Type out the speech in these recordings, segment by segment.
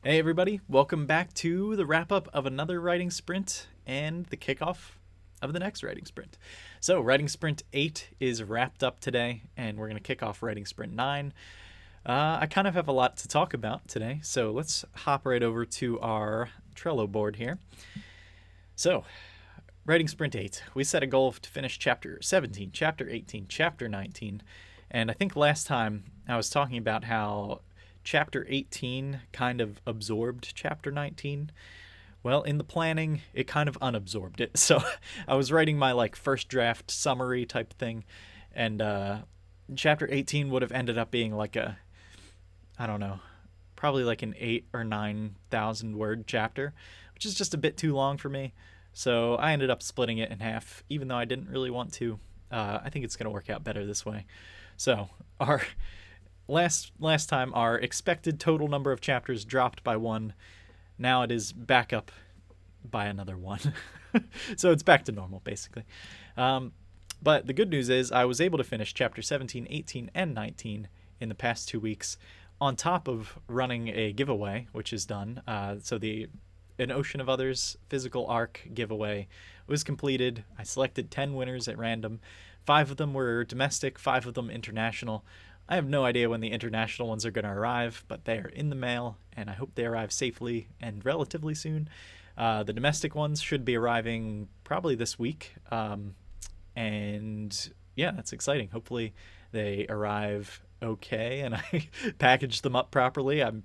Hey everybody, welcome back to the wrap-up of another writing sprint and the kickoff of the next writing sprint. So writing sprint 8 is wrapped up today, and we're going to kick off writing sprint 9. I kind of have a lot to talk about today, so let's hop right over to our Trello board here. So, writing sprint 8, we set a goal to finish chapter 17, chapter 18, chapter 19, and I think last time I was talking about how chapter 18 kind of absorbed chapter 19. Well, in the planning, it kind of unabsorbed it. So I was writing my first draft summary type thing, and chapter 18 would have ended up being I don't know, probably like an 8 or 9,000 word chapter, which is just a bit too long for me. So I ended up splitting it in half, even though I didn't really want to. I think it's going to work out better this way. So our last time, our expected total number of chapters dropped by 1. Now it is back up by another 1. So it's back to normal, basically. But the good news is I was able to finish chapter 17, 18, and 19 in the past 2 weeks, on top of running a giveaway, which is done. So An Ocean of Others physical arc giveaway was completed. I selected 10 winners at random. 5 of them were domestic, 5 of them international. I have no idea when the international ones are going to arrive, but they are in the mail, and I hope they arrive safely and relatively soon. The domestic ones should be arriving probably this week, and yeah, that's exciting. Hopefully they arrive okay and I package them up properly. I've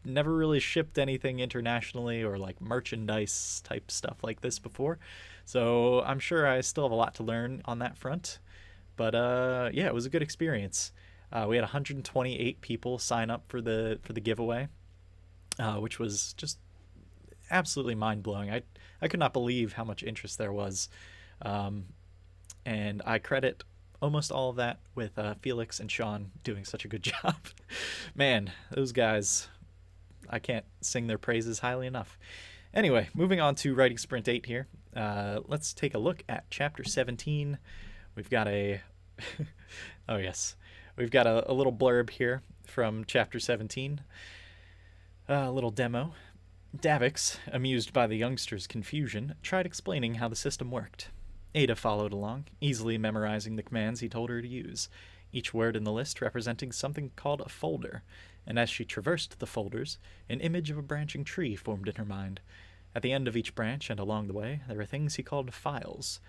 never really shipped anything internationally or like merchandise type stuff like this before, so I'm sure I still have a lot to learn on that front. But yeah, it was a good experience. We had 128 people sign up for the giveaway, which was just absolutely mind blowing. I could not believe how much interest there was, and I credit almost all of that with Felix and Sean doing such a good job. Man, those guys, I can't sing their praises highly enough. Anyway, moving on to writing sprint 8 here. Let's take a look at chapter 17. We've got a oh yes, we've got a little blurb here from chapter 17. A little demo. Davix, amused by the youngster's confusion, tried explaining how the system worked. Ada followed along, easily memorizing the commands he told her to use, each word in the list representing something called a folder, and as she traversed the folders, an image of a branching tree formed in her mind. At the end of each branch and along the way, there were things he called files.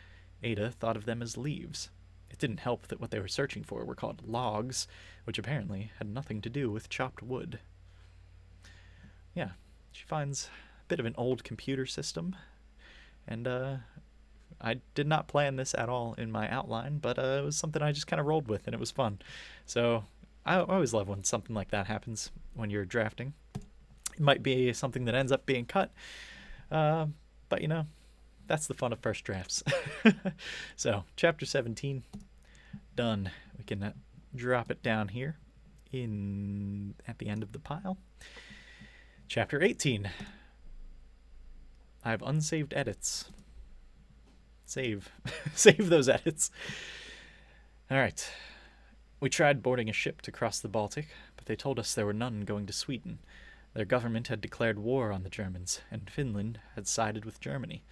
Ada thought of them as leaves. It didn't help that what they were searching for were called logs, which apparently had nothing to do with chopped wood. Yeah, she finds a bit of an old computer system, and I did not plan this at all in my outline, but it was something I just kind of rolled with, and it was fun. So I always love when something like that happens when you're drafting. It might be something that ends up being cut, but you know, that's the fun of first drafts. So chapter 17 done. We can drop it down here at the end of the pile. Chapter 18. I have unsaved edits. Save those edits. All right. We tried boarding a ship to cross the Baltic, but they told us there were none going to Sweden. Their government had declared war on the Germans, and Finland had sided with Germany.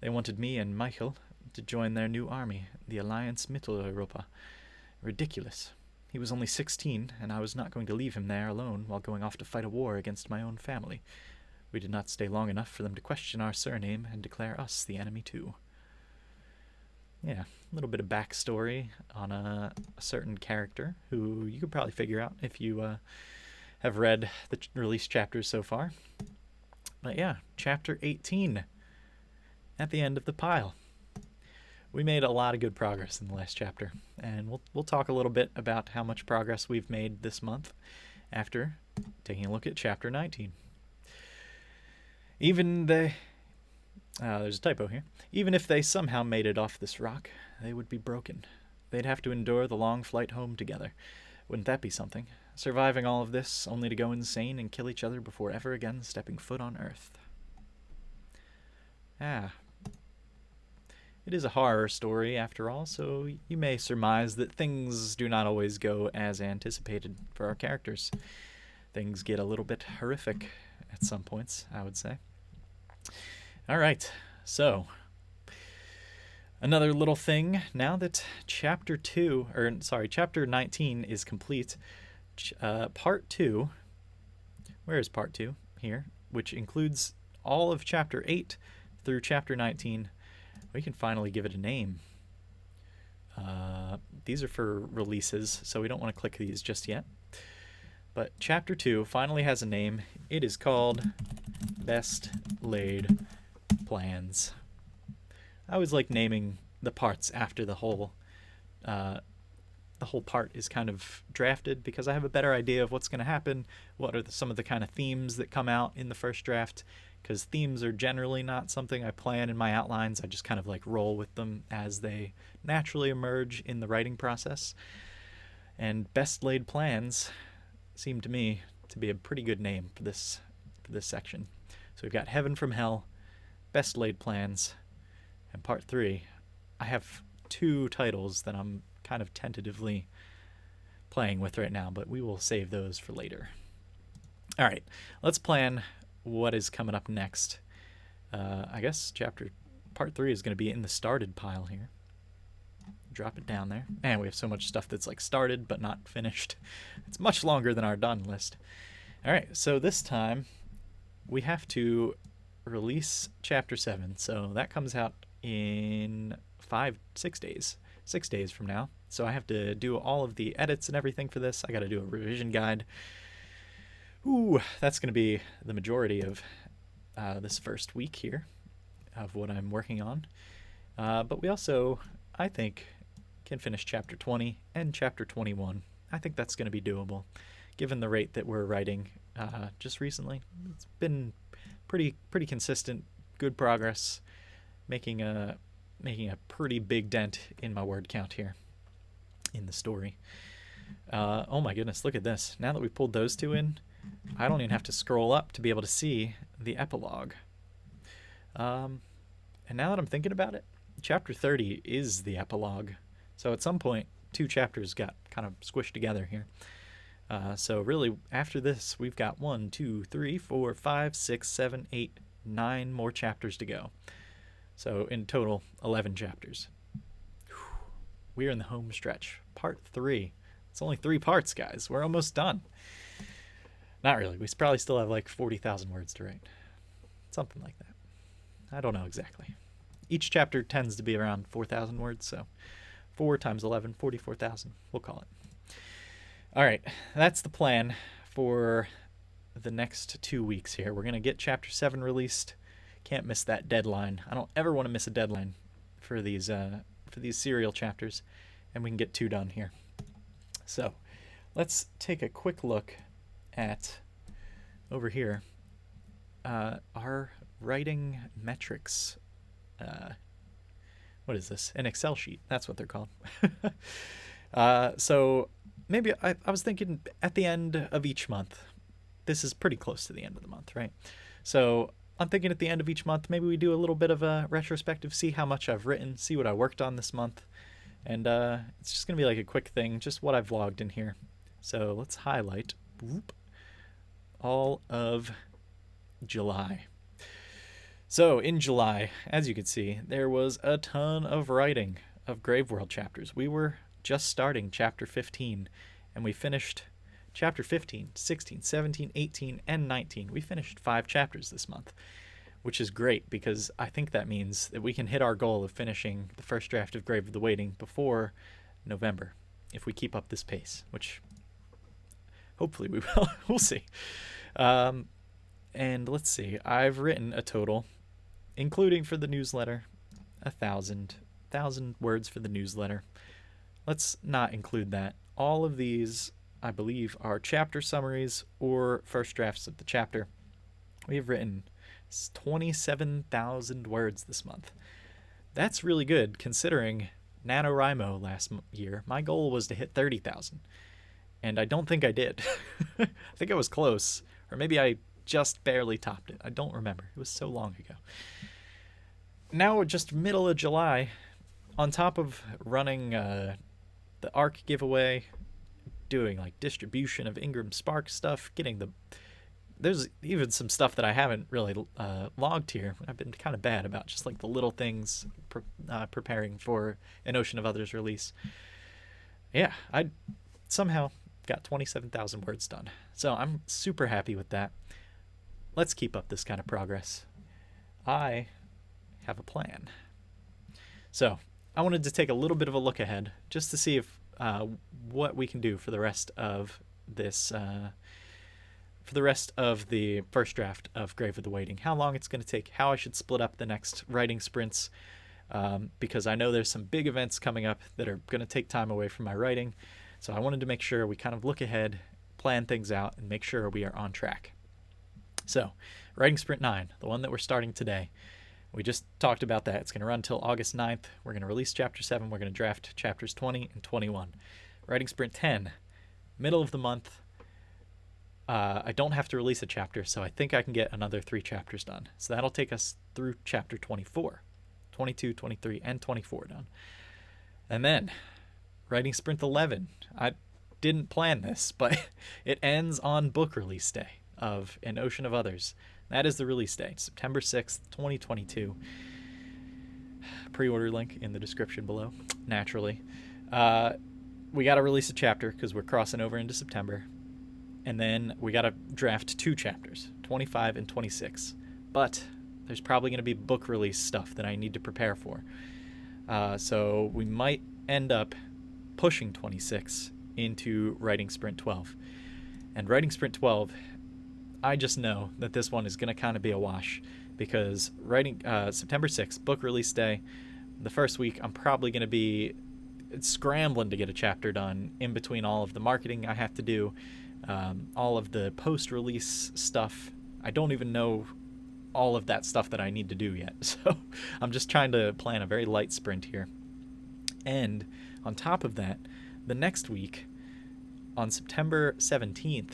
They wanted me and Michael to join their new army, the Alliance Mitteleuropa. Ridiculous. He was only 16, and I was not going to leave him there alone while going off to fight a war against my own family. We did not stay long enough for them to question our surname and declare us the enemy too. Yeah, a little bit of backstory on a certain character who you could probably figure out if you have read the released chapters so far. But yeah, chapter 18 at the end of the pile. We made a lot of good progress in the last chapter, and we'll talk a little bit about how much progress we've made this month after taking a look at chapter 19. There's a typo here. Even if they somehow made it off this rock, they would be broken. They'd have to endure the long flight home together. Wouldn't that be something? Surviving all of this, only to go insane and kill each other before ever again stepping foot on Earth. It is a horror story, after all, so you may surmise that things do not always go as anticipated for our characters. Things get a little bit horrific at some points, I would say. All right, so another little thing, now that chapter 19 is complete, part 2, where is part 2? Here, which includes all of chapter 8 through chapter 19, we can finally give it a name. These are for releases, so we don't want to click these just yet. But chapter 2 finally has a name. It is called Best Laid Plans. I always like naming the parts after the whole part is kind of drafted, because I have a better idea of what's going to happen, what are some of the kind of themes that come out in the first draft, because themes are generally not something I plan in my outlines. I just kind of like roll with them as they naturally emerge in the writing process. And Best Laid Plans seemed to me to be a pretty good name for this section. So we've got Heaven from Hell, Best Laid Plans, and part 3. I have 2 titles that I'm kind of tentatively playing with right now, but we will save those for later. All right, let's plan what is coming up next. I guess part 3 is going to be in the started pile here. Drop it down there. Man, we have so much stuff that's like started but not finished. It's much longer than our done list. All right, so this time we have to release chapter 7. So that comes out in 6 days. 6 days from now. So I have to do all of the edits and everything for this. I got to do a revision guide. Ooh, that's going to be the majority of this first week here of what I'm working on. But we also, I think, can finish chapter 20 and chapter 21. I think that's going to be doable, given the rate that we're writing just recently. It's been pretty consistent, good progress, making a pretty big dent in my word count here in the story. Oh my goodness, look at this. Now that we've pulled those 2 in, I don't even have to scroll up to be able to see the epilogue. And now that I'm thinking about it, chapter 30 is the epilogue. So at some point, 2 chapters got kind of squished together here. So really, after this, we've got 1, 2, 3, 4, 5, 6, 7, 8, 9 more chapters to go. So in total, 11 chapters. We're in the home stretch. Part 3. It's only 3 parts, guys. We're almost done. Not really. We probably still have like 40,000 words to write. Something like that. I don't know exactly. Each chapter tends to be around 4,000 words, so 4 times 11, 44,000. We'll call it. All right. That's the plan for the next 2 weeks here. We're going to get chapter 7 released. Can't miss that deadline. I don't ever want to miss a deadline for these serial chapters, and we can get 2 done here. So let's take a quick look at over here our writing metrics. What is this? An Excel sheet. That's what they're called. So maybe I was thinking at the end of each month. This is pretty close to the end of the month, right? So I'm thinking at the end of each month, maybe we do a little bit of a retrospective, see how much I've written, see what I worked on this month. And it's just going to be like a quick thing, just what I've logged in here. So let's highlight all of July. So in July, as you can see, there was a ton of writing of Graveworld chapters. We were just starting chapter 15, and we finished chapter 15, 16, 17, 18, and 19. We finished 5 chapters this month, which is great because I think that means that we can hit our goal of finishing the first draft of Grave of the Waiting before November, if we keep up this pace, which hopefully we will. We'll see. And let's see. I've written a total, including for the newsletter, 1,000 words for the newsletter. Let's not include that. All of these, I believe, are chapter summaries or first drafts of the chapter. We have written 27,000 words this month. That's really good considering NaNoWriMo last year. My goal was to hit 30,000. And I don't think I did. I think I was close. Or maybe I just barely topped it. I don't remember. It was so long ago. Now, just middle of July, on top of running the ARC giveaway, doing like distribution of Ingram Spark stuff, getting the there's even some stuff that I haven't really logged here. I've been kind of bad about just like the little things preparing for an Ocean of Others release. Yeah, I somehow got 27,000 words done. So I'm super happy with that. Let's keep up this kind of progress. I have a plan. So I wanted to take a little bit of a look ahead just to see if what we can do for the rest of this for the rest of the first draft of Grave of the Waiting, how long it's going to take, how I should split up the next writing sprints, because I know there's some big events coming up that are going to take time away from my writing. So I wanted to make sure we kind of look ahead, plan things out, and make sure we are on track. So, writing sprint 9, the one that we're starting today, we just talked about that. It's going to run until August 9th. We're going to release Chapter 7. We're going to draft Chapters 20 and 21. Writing sprint 10, middle of the month. I don't have to release a chapter, so I think I can get another 3 chapters done. So that'll take us through Chapter 24, 22, 23, and 24 done. And then, writing sprint 11. I didn't plan this, but it ends on book release day of An Ocean of Others. That is the release date, September 6th, 2022. Pre-order link in the description below, naturally. We got to release a chapter because we're crossing over into September. And then we got to draft 2 chapters, 25 and 26. But there's probably going to be book release stuff that I need to prepare for. So we might end up pushing 26 into writing sprint 12. And writing sprint 12, I just know that this one is going to kind of be a wash because writing September 6th, book release day, the first week, I'm probably going to be scrambling to get a chapter done in between all of the marketing I have to do, all of the post-release stuff. I don't even know all of that stuff that I need to do yet. So I'm just trying to plan a very light sprint here. And on top of that, the next week, on September 17th,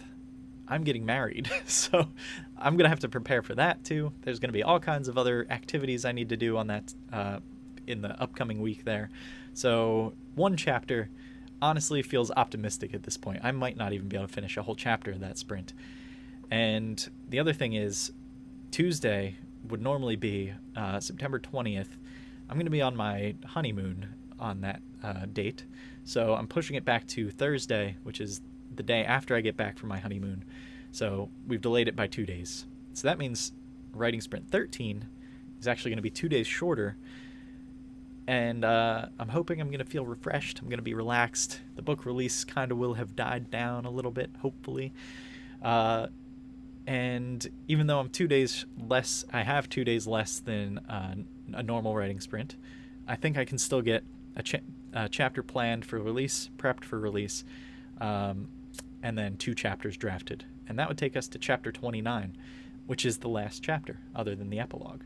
I'm getting married. So I'm going to have to prepare for that too. There's going to be all kinds of other activities I need to do on that in the upcoming week there. So 1 chapter honestly feels optimistic at this point. I might not even be able to finish a whole chapter of that sprint. And the other thing is, Tuesday would normally be September 20th. I'm going to be on my honeymoon on that date. So I'm pushing it back to Thursday, which is the day after I get back from my honeymoon. So we've delayed it by 2 days. So that means writing sprint 13 is actually going to be 2 days shorter. And I'm hoping I'm going to feel refreshed. I'm going to be relaxed. The book release kind of will have died down a little bit, hopefully. And even though I'm 2 days less, I have 2 days less than a normal writing sprint, I think I can still get a chapter planned for release, prepped for release, and then 2 chapters drafted. And that would take us to chapter 29, which is the last chapter, other than the epilogue.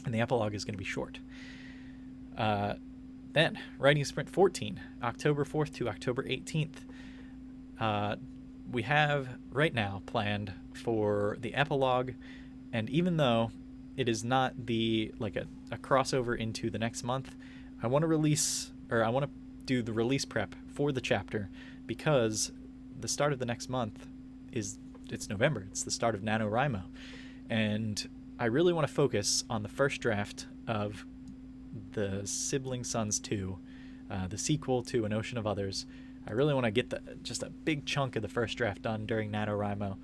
And the epilogue is going to be short. Then, writing sprint 14, October 4th to October 18th. We have right now planned for the epilogue, and even though it is not a crossover into the next month, I want to do the release prep for the chapter because the start of the next month it's November. It's the start of NaNoWriMo, and I really want to focus on the first draft of the Sibling Sons 2, the sequel to An Ocean of Others. I really want to get just a big chunk of the first draft done during NaNoWriMo.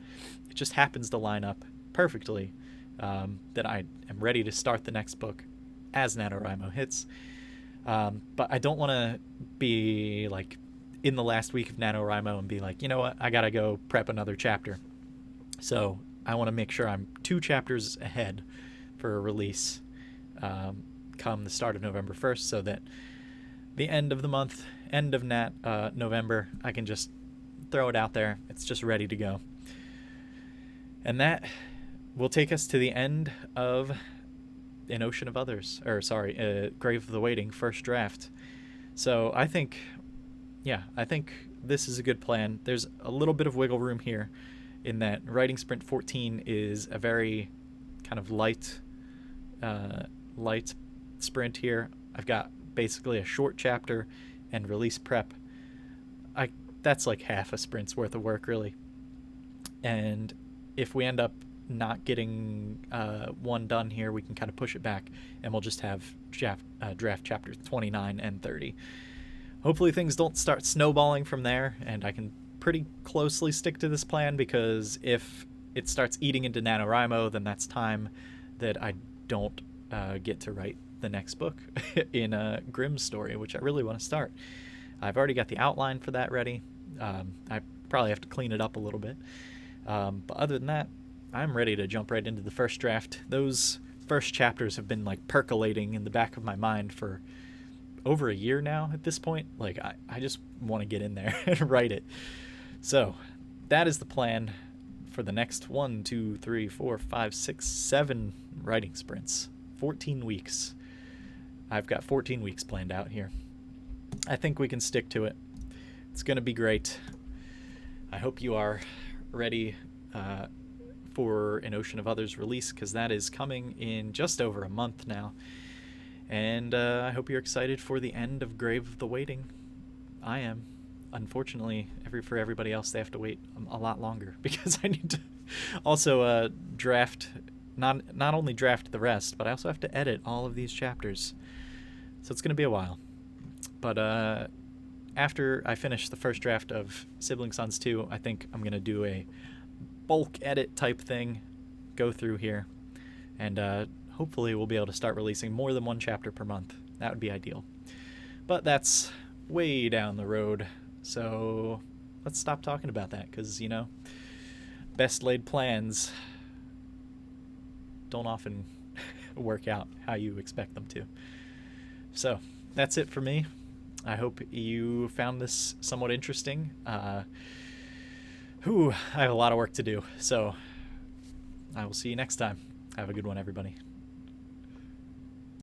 It just happens to line up perfectly that I am ready to start the next book as NaNoWriMo hits. But I don't want to be in the last week of NaNoWriMo and be like, you know what, I got to go prep another chapter. So I want to make sure I'm 2 chapters ahead for a release come the start of November 1st so that the end of the month, end of November, I can just throw it out there. It's just ready to go. And that will take us to the end of An Ocean of Others, Grave of the Waiting, first draft. So I think this is a good plan. There's a little bit of wiggle room here in that writing sprint 14 is a very kind of light sprint here. I've got basically a short chapter and release prep. That's like half a sprint's worth of work, really. And if we end up not getting one done here, we can kind of push it back, and we'll just have draft chapters 29 and 30. Hopefully things don't start snowballing from there, and I can pretty closely stick to this plan, because if it starts eating into NaNoWriMo, then that's time that I don't get to write the next book in a Grimm story, which I really want to start. I've already got the outline for that ready. I probably have to clean it up a little bit. But other than that, I'm ready to jump right into the first draft. Those first chapters have been like percolating in the back of my mind for over a year now at this point. Like, I just want to get in there and write it. So that is the plan for the next 7 writing sprints. 14 weeks. I've got 14 weeks planned out here. I think we can stick to it. It's going to be great. I hope you are ready for An Ocean of Others release, because that is coming in just over a month now. And I hope you're excited for the end of Grave of the Waiting. I am. Unfortunately, for everybody else, they have to wait a lot longer, because I need to also draft, not only draft the rest, but I also have to edit all of these chapters. So it's going to be a while. But after I finish the first draft of Sibling Sons 2, I think I'm going to do a bulk edit type thing, go through here, and hopefully we'll be able to start releasing more than one chapter per month. That would be ideal. But that's way down the road, so let's stop talking about that, because, you know, best laid plans don't often work out how you expect them to. So that's it for me. I hope you found this somewhat interesting. I have a lot of work to do, so I will see you next time. Have a good one, everybody.